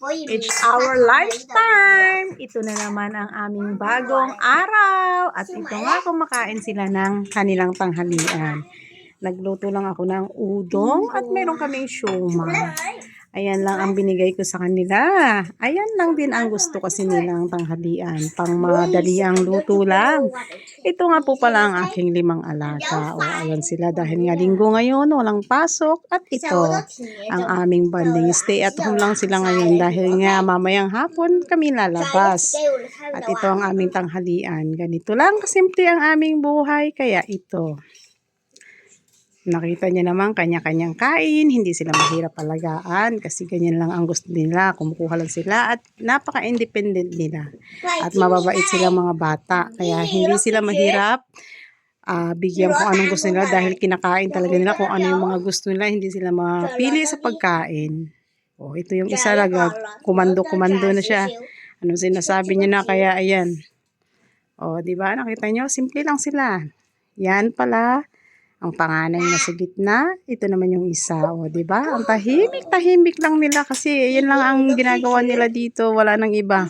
It's our lifetime! Ito na naman ang aming bagong araw. At ito nga, kumakain sila ng kanilang tanghalian. Nagluto lang ako ng udong at meron kaming siomai. Ayan lang ang binigay ko sa kanila. Ayan lang din ang gusto kasi nilang tanghalian. Pang madali ang luto lang. Ito nga po pala ang aking 5 alaga. O ayan sila dahil nga linggo ngayon, walang pasok. At ito ang aming bonding. Stay at home lang sila ngayon dahil nga mamayang hapon kami lalabas. At ito ang aming tanghalian. Ganito lang kasimple ang aming buhay. Kaya ito. Nakita niya naman kanya-kanyang kain, hindi sila mahirap alagaan kasi ganyan lang ang gusto nila, kumukuha lang sila at napaka-independent nila at mababait sila mga bata kaya hindi sila mahirap bigyan kung anong gusto nila dahil kinakain talaga nila kung ano yung mga gusto nila, hindi sila mapili sa pagkain. Oh, ito yung isa lang, kumando-kumando na siya. Anong sinasabi niya na kaya ayan. Oh, di ba? Nakita niyo, simple lang sila. Yan pala. Ang panganay na sa gitna, ito naman yung isa, o, di ba? Ang tahimik lang nila kasi yan lang ang ginagawa nila dito, wala nang iba.